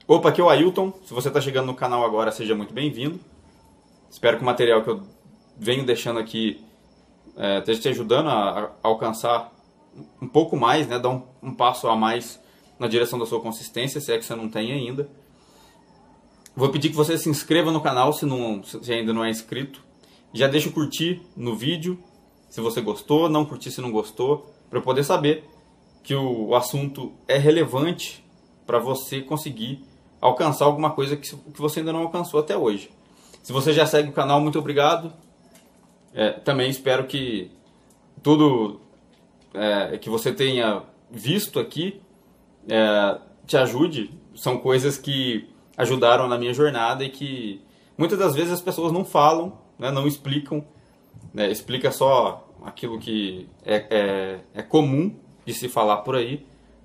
Opa, aqui é o Ailton. Se você está chegando no canal agora, seja muito bem-vindo. Espero que o material que eu venho deixando aqui esteja te ajudando a alcançar um pouco mais, né? Dar um passo a mais na direção da sua consistência, se é que você não tem ainda. Vou pedir que você se inscreva no canal se ainda não é inscrito. Já deixa o curtir no vídeo, se você gostou, não curtir se não gostou, para eu poder saber que o assunto é relevante para você conseguir alcançar alguma coisa que você ainda não alcançou até hoje. Se você já segue o canal, muito obrigado. Também espero que tudo que você tenha visto aqui te ajude. São coisas que ajudaram na minha jornada e que muitas das vezes as pessoas não falam, né, não explicam. Explica só aquilo que é comum de se falar por aí.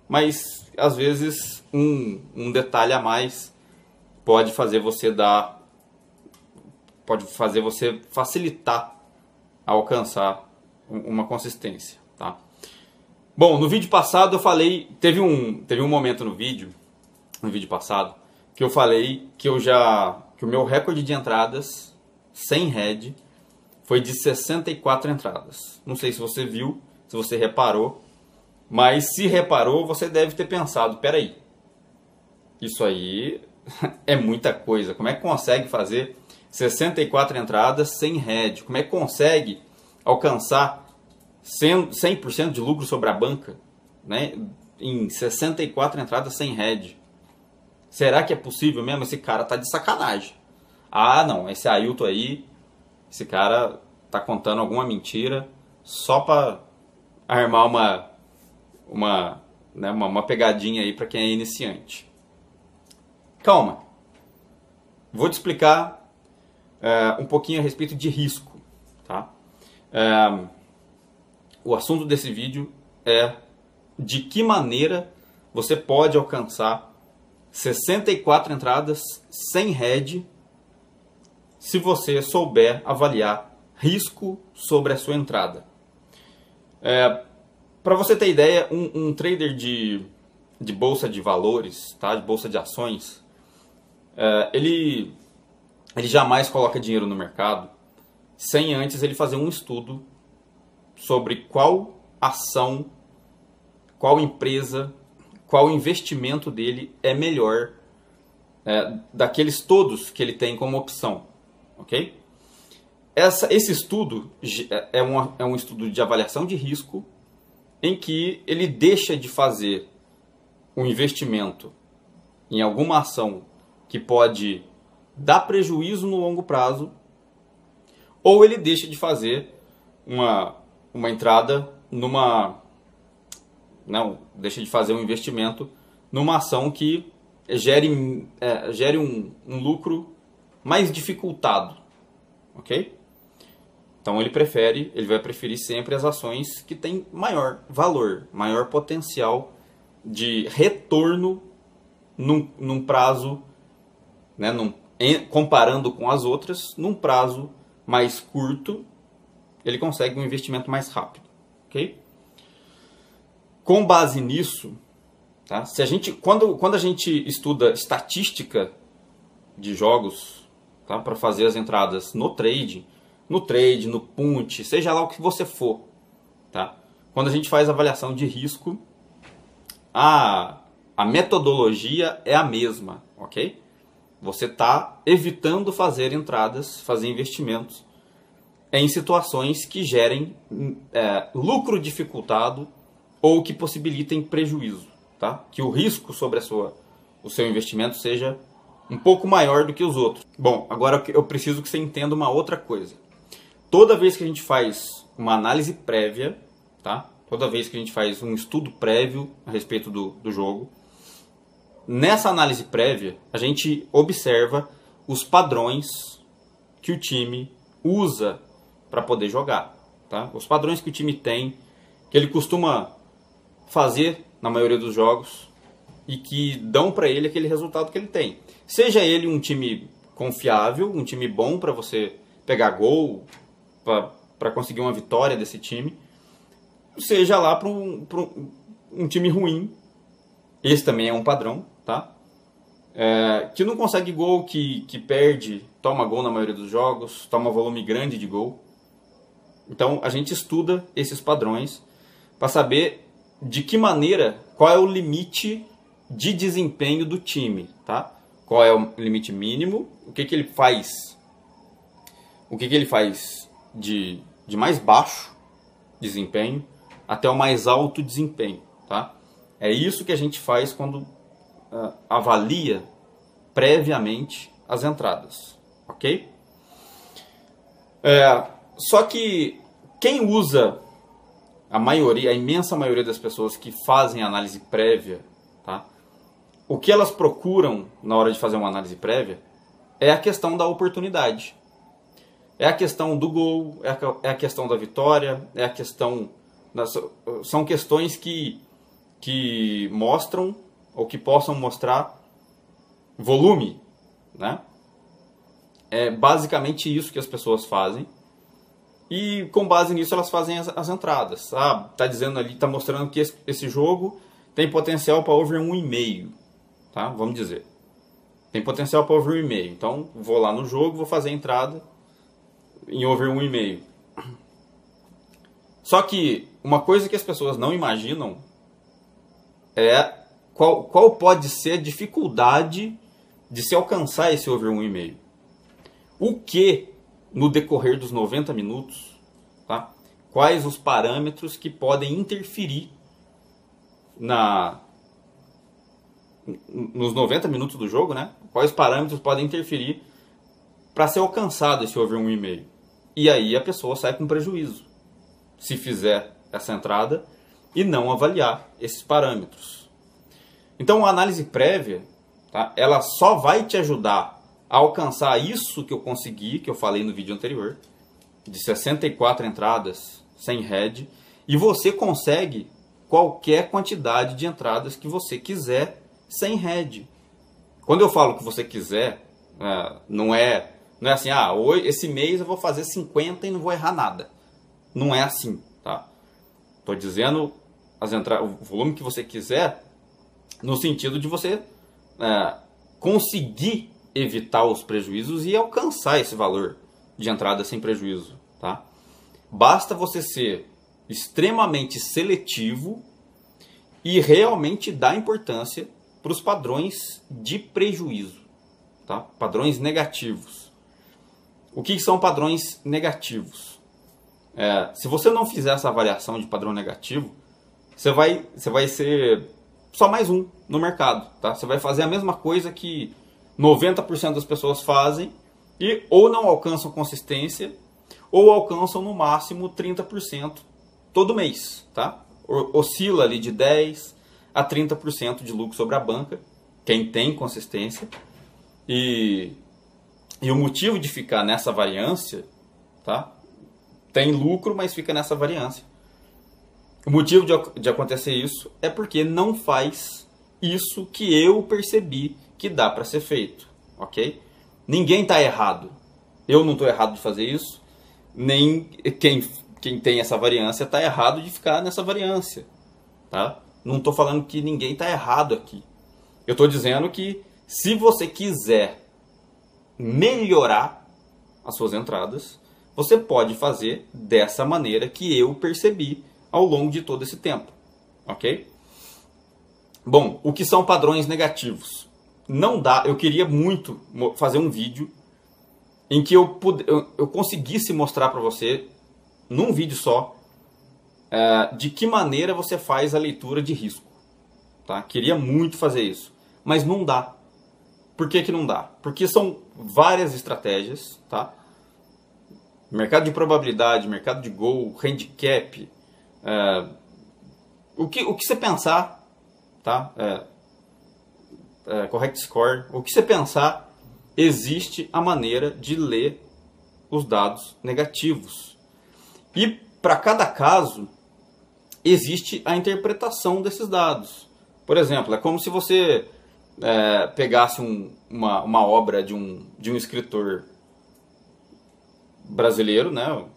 Mas, às vezes, um detalhe a mais pode fazer você facilitar a alcançar uma consistência, tá? Bom, no vídeo passado eu falei, teve um momento no vídeo passado, que eu falei que o meu recorde de entradas sem head foi de 64 entradas. Não sei se você viu, se você reparou. Mas se reparou, você deve ter pensado, peraí, isso aí é muita coisa. Como é que consegue fazer 64 entradas sem head? Como é que consegue alcançar 100% de lucro sobre a banca, né, em 64 entradas sem head? Será que é possível mesmo? Esse cara tá de sacanagem. Ah, não, esse Ailton aí, esse cara tá contando alguma mentira só para armar uma pegadinha aí para quem é iniciante. Calma, vou te explicar um pouquinho a respeito de risco, tá? O assunto desse vídeo é de que maneira você pode alcançar 64 entradas sem head se você souber avaliar risco sobre a sua entrada. Para você ter ideia, um trader de bolsa de valores, tá? De bolsa de ações, ele jamais coloca dinheiro no mercado sem antes ele fazer um estudo sobre qual ação, qual empresa, qual investimento dele é melhor daqueles todos que ele tem como opção, ok? Esse estudo é um estudo de avaliação de risco em que ele deixa de fazer um investimento em alguma ação que pode dar prejuízo no longo prazo, ou ele deixa de fazer uma entrada deixa de fazer um investimento numa ação que gere um lucro mais dificultado, ok? Então ele vai preferir sempre as ações que têm maior valor, maior potencial de retorno num prazo, né, comparando com as outras, num prazo mais curto, ele consegue um investimento mais rápido, ok? Com base nisso, tá? Quando a gente estuda estatística de jogos, tá, para fazer as entradas no trade, no punt, seja lá o que você for, tá? Quando a gente faz avaliação de risco, a metodologia é a mesma, ok? Você está evitando fazer entradas, fazer investimentos em situações que gerem lucro dificultado ou que possibilitem prejuízo, tá? Que o risco sobre o seu investimento seja um pouco maior do que os outros. Bom, agora eu preciso que você entenda uma outra coisa. Toda vez que a gente faz uma análise prévia, tá? Toda vez que a gente faz um estudo prévio a respeito do jogo, nessa análise prévia, a gente observa os padrões que o time usa para poder jogar, tá? Os padrões que o time tem, que ele costuma fazer na maioria dos jogos e que dão para ele aquele resultado que ele tem. Seja ele um time confiável, um time bom para você pegar gol, para conseguir uma vitória desse time, seja lá para um time ruim. Esse também é um padrão, tá? que não consegue gol, que perde, toma gol na maioria dos jogos, toma volume grande de gol. Então a gente estuda esses padrões para saber de que maneira, qual é o limite de desempenho do time, tá? Qual é o limite mínimo, o que ele faz, de mais baixo desempenho até o mais alto desempenho, tá? É isso que a gente faz quando avalia previamente as entradas, ok? Só que quem usa a imensa maioria das pessoas que fazem análise prévia, tá? O que elas procuram na hora de fazer uma análise prévia é a questão da oportunidade. É a questão do gol, é a questão da vitória, é a questão... São questões que mostram, ou que possam mostrar volume, né? É basicamente isso que as pessoas fazem. E com base nisso elas fazem as entradas. Tá dizendo ali, tá mostrando que esse jogo tem potencial para over 1,5, tá? Vamos dizer. Tem potencial para over 1,5. Então, vou lá no jogo, vou fazer a entrada em over 1,5. Só que uma coisa que as pessoas não imaginam é qual pode ser a dificuldade de se alcançar esse over 1,5. O que, no decorrer dos 90 minutos, tá? Quais os parâmetros que podem interferir nos 90 minutos do jogo, né? Quais parâmetros podem interferir para ser alcançado esse over 1,5. E aí a pessoa sai com prejuízo se fizer essa entrada e não avaliar esses parâmetros. Então a análise prévia, tá? Ela só vai te ajudar a alcançar isso que eu consegui, que eu falei no vídeo anterior, de 64 entradas sem head, e você consegue qualquer quantidade de entradas que você quiser sem head. Quando eu falo que você quiser, não é assim, esse mês eu vou fazer 50 e não vou errar nada. Não é assim, tá? Estou dizendo o volume que você quiser, no sentido de você conseguir evitar os prejuízos e alcançar esse valor de entrada sem prejuízo, tá? Basta você ser extremamente seletivo e realmente dar importância para os padrões de prejuízo, tá? Padrões negativos. O que são padrões negativos? Se você não fizer essa avaliação de padrão negativo, você vai ser só mais um no mercado, tá? Você vai fazer a mesma coisa que 90% das pessoas fazem e ou não alcançam consistência ou alcançam no máximo 30% todo mês, tá? Oscila ali de 10% a 30% de lucro sobre a banca, quem tem consistência. E o motivo de ficar nessa variância, tá? Tem lucro, mas fica nessa variância. O motivo de acontecer isso é porque não faz isso que eu percebi que dá para ser feito, ok? Ninguém está errado. Eu não estou errado de fazer isso, nem quem tem essa variância está errado de ficar nessa variância, tá? Não estou falando que ninguém está errado aqui. Eu estou dizendo que se você quiser melhorar as suas entradas, você pode fazer dessa maneira que eu percebi ao longo de todo esse tempo, ok? Bom, o que são padrões negativos? Não dá, eu queria muito fazer um vídeo em que eu conseguisse mostrar para você, num vídeo só, de que maneira você faz a leitura de risco, tá? Queria muito fazer isso, mas não dá. Por que que não dá? Porque são várias estratégias, tá? Mercado de probabilidade, mercado de gol, handicap, o que você pensar, tá? Correct score, o que você pensar, existe a maneira de ler os dados negativos. E para cada caso, existe a interpretação desses dados. Por exemplo, é como se você pegasse uma obra de um escritor brasileiro, né? Ou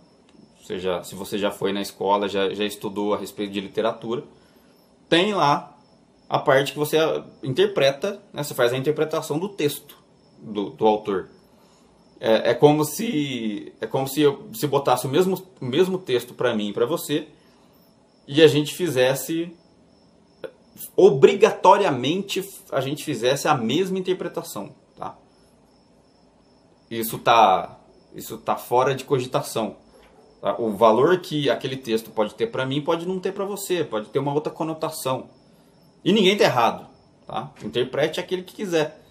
seja, se você já foi na escola, já estudou a respeito de literatura, tem lá a parte que você interpreta, né? Você faz a interpretação do texto do autor. É como se se botasse o mesmo texto para mim e para você, e a gente fizesse, obrigatoriamente, a gente fizesse a mesma interpretação. Tá? Isso tá fora de cogitação. Tá? O valor que aquele texto pode ter para mim pode não ter para você, pode ter uma outra conotação. E ninguém está errado. Tá? Interprete aquele que quiser.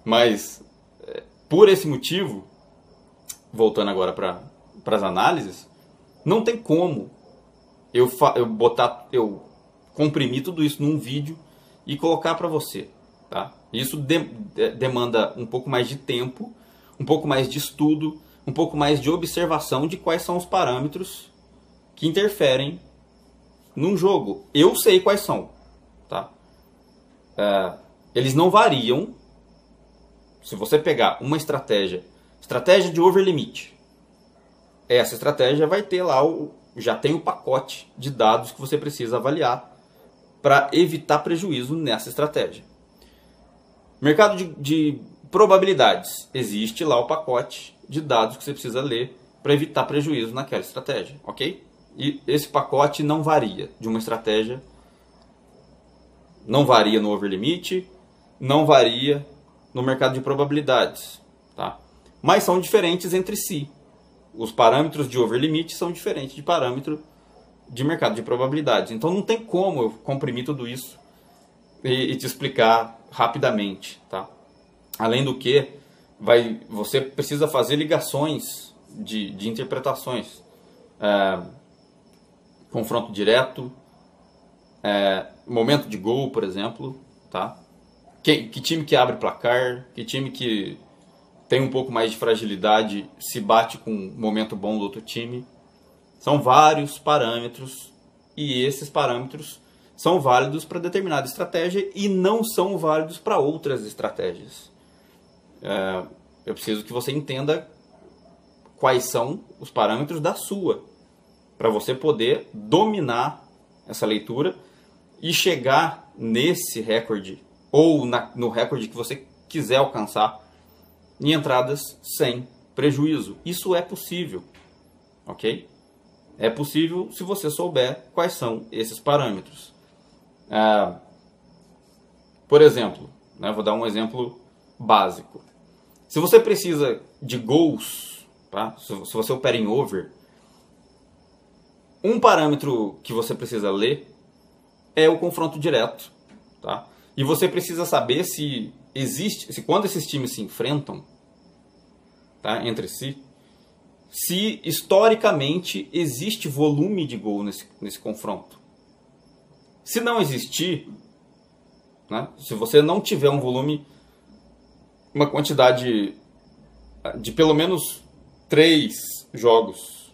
Mas, por esse motivo, voltando agora para as análises, não tem como eu comprimir tudo isso num vídeo e colocar para você. Tá? Isso demanda um pouco mais de tempo, um pouco mais de estudo, um pouco mais de observação de quais são os parâmetros que interferem num jogo. Eu sei quais são. Tá? Eles não variam. Se você pegar uma estratégia de over limit, essa estratégia vai ter lá, já tem o pacote de dados que você precisa avaliar para evitar prejuízo nessa estratégia. Mercado de probabilidades, existe lá o pacote de dados que você precisa ler para evitar prejuízo naquela estratégia, ok? E esse pacote não varia de uma estratégia, não varia no over limit, não varia no mercado de probabilidades, tá? Mas são diferentes entre si. Os parâmetros de over limit são diferentes de parâmetro de mercado de probabilidades. Então não tem como eu comprimir tudo isso e te explicar rapidamente, tá? Além do que, você precisa fazer ligações de interpretações. Confronto direto, momento de gol, por exemplo, tá? Que time que abre placar, que time que tem um pouco mais de fragilidade se bate com um momento bom do outro time. São vários parâmetros e esses parâmetros são válidos para determinada estratégia e não são válidos para outras estratégias. Eu preciso que você entenda quais são os parâmetros da sua, para você poder dominar essa leitura e chegar nesse recorde ou no recorde que você quiser alcançar em entradas sem prejuízo. Isso é possível, ok? É possível se você souber quais são esses parâmetros. Por exemplo, né, vou dar um exemplo básico. Se você precisa de gols, tá? Se você opera em over, um parâmetro que você precisa ler é o confronto direto. Tá? E você precisa saber se quando esses times se enfrentam, tá, entre si, se historicamente existe volume de gol nesse confronto. Se não existir, né, se você não tiver um volume, uma quantidade de pelo menos 3 jogos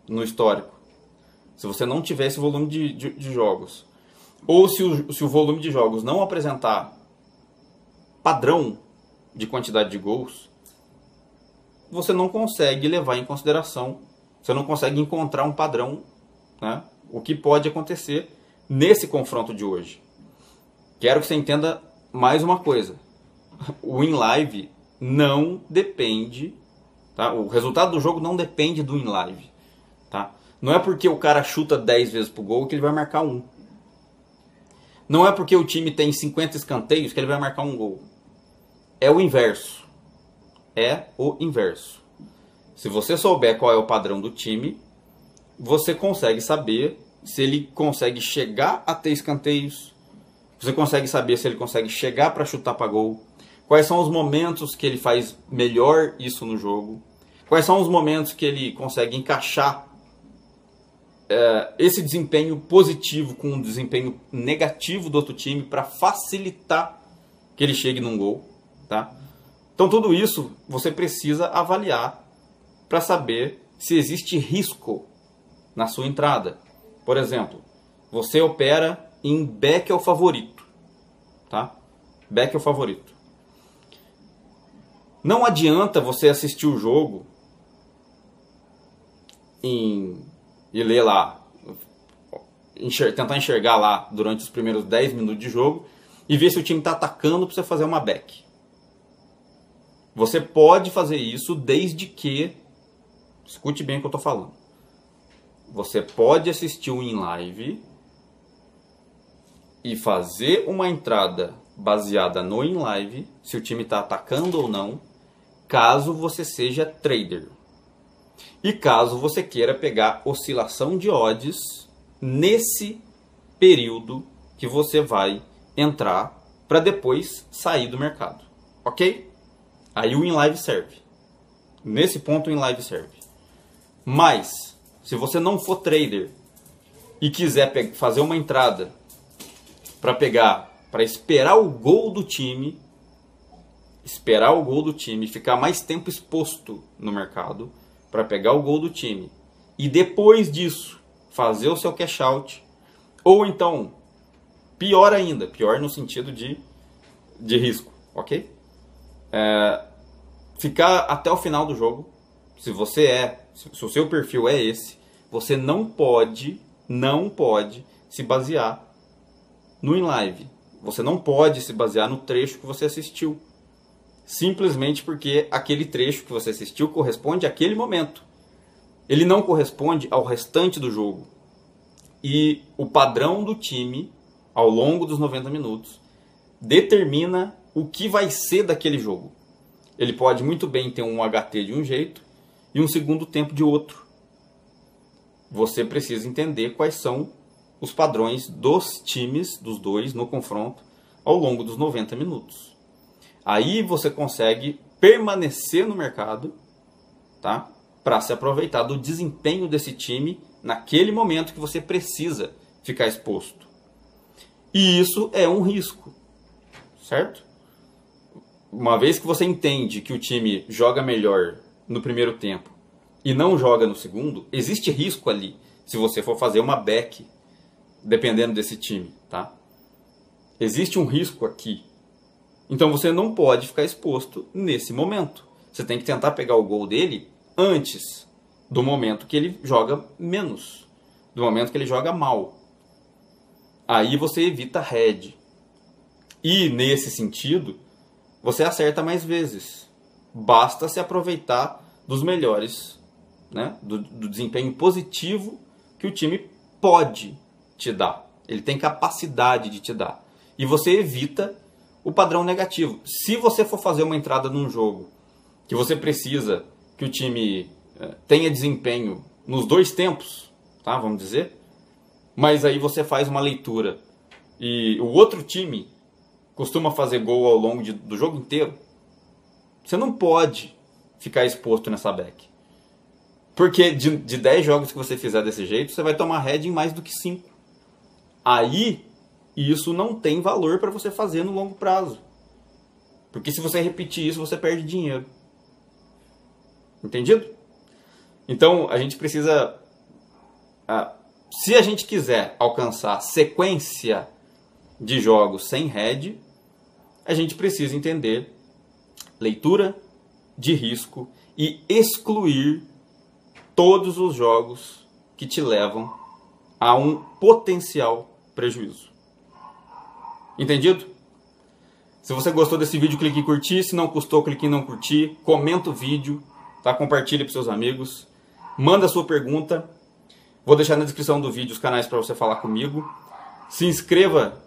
no histórico, se você não tiver esse volume de jogos, ou se o volume de jogos não apresentar padrão de quantidade de gols, você não consegue levar em consideração, você não consegue encontrar um padrão, né, o que pode acontecer nesse confronto de hoje. Quero que você entenda mais uma coisa. O in-live não depende, tá? O resultado do jogo não depende do in-live, tá? Não é porque o cara chuta 10 vezes pro gol que ele vai marcar um. Não é porque o time tem 50 escanteios que ele vai marcar um gol. É o inverso. É o inverso. Se você souber qual é o padrão do time, você consegue saber se ele consegue chegar a ter escanteios. Você consegue saber se ele consegue chegar para chutar para gol. Quais são os momentos que ele faz melhor isso no jogo. Quais são os momentos que ele consegue encaixar esse desempenho positivo com um desempenho negativo do outro time para facilitar que ele chegue num gol. Tá? Então tudo isso você precisa avaliar para saber se existe risco na sua entrada. Por exemplo, você opera em back ao favorito. Tá? Back ao favorito. Não adianta você assistir o jogo e ler lá tentar enxergar lá durante os primeiros 10 minutos de jogo e ver se o time está atacando para você fazer uma back. Você pode fazer isso desde que... Escute bem o que eu estou falando. Você pode assistir um in live e fazer uma entrada baseada no in live, se o time está atacando ou não, caso você seja trader. E caso você queira pegar oscilação de odds nesse período que você vai entrar para depois sair do mercado. Ok? Aí o in live serve. Nesse ponto o in live serve. Mas, se você não for trader e quiser fazer uma entrada para esperar o gol do time, ficar mais tempo exposto no mercado, para pegar o gol do time, e depois disso fazer o seu cash out, ou então, pior ainda, pior no sentido de risco, ok? Ficar até o final do jogo, se o seu perfil é esse, você não pode se basear no in live. Você não pode se basear no trecho que você assistiu. Simplesmente porque aquele trecho que você assistiu corresponde àquele momento. Ele não corresponde ao restante do jogo. E o padrão do time, ao longo dos 90 minutos, determina o que vai ser daquele jogo. Ele pode muito bem ter um HT de um jeito e um segundo tempo de outro. Você precisa entender quais são os padrões dos times, dos dois, no confronto, ao longo dos 90 minutos. Aí você consegue permanecer no mercado, tá? Para se aproveitar do desempenho desse time naquele momento que você precisa ficar exposto. E isso é um risco, certo? Uma vez que você entende que o time joga melhor no primeiro tempo e não joga no segundo, existe risco ali se você for fazer uma back, dependendo desse time, tá? Existe um risco aqui. Então você não pode ficar exposto nesse momento. Você tem que tentar pegar o gol dele antes do momento que ele joga menos, do momento que ele joga mal. Aí você evita head. E nesse sentido, você acerta mais vezes. Basta se aproveitar dos melhores, né? do desempenho positivo que o time pode te dar. Ele tem capacidade de te dar. E você evita o padrão negativo. Se você for fazer uma entrada num jogo que você precisa que o time tenha desempenho nos dois tempos, tá? Vamos dizer, mas aí você faz uma leitura e o outro time costuma fazer gol ao longo do jogo inteiro, você não pode ficar exposto nessa back. Porque de 10 jogos que você fizer desse jeito, você vai tomar head em mais do que 5. Aí, isso não tem valor para você fazer no longo prazo. Porque se você repetir isso, você perde dinheiro. Entendido? Então, a gente precisa... se a gente quiser alcançar sequência de jogos sem head, a gente precisa entender leitura de risco e excluir todos os jogos que te levam a um potencial prejuízo. Entendido? Se você gostou desse vídeo, clique em curtir. Se não gostou, clique em não curtir. Comenta o vídeo, tá? Compartilha para seus amigos. Manda a sua pergunta. Vou deixar na descrição do vídeo os canais para você falar comigo. Se inscreva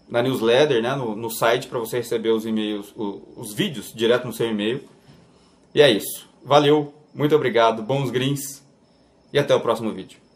na newsletter, né? no site, para você receber os e-mails, os vídeos direto no seu e-mail. E é isso. Valeu, muito obrigado, bons greens e até o próximo vídeo.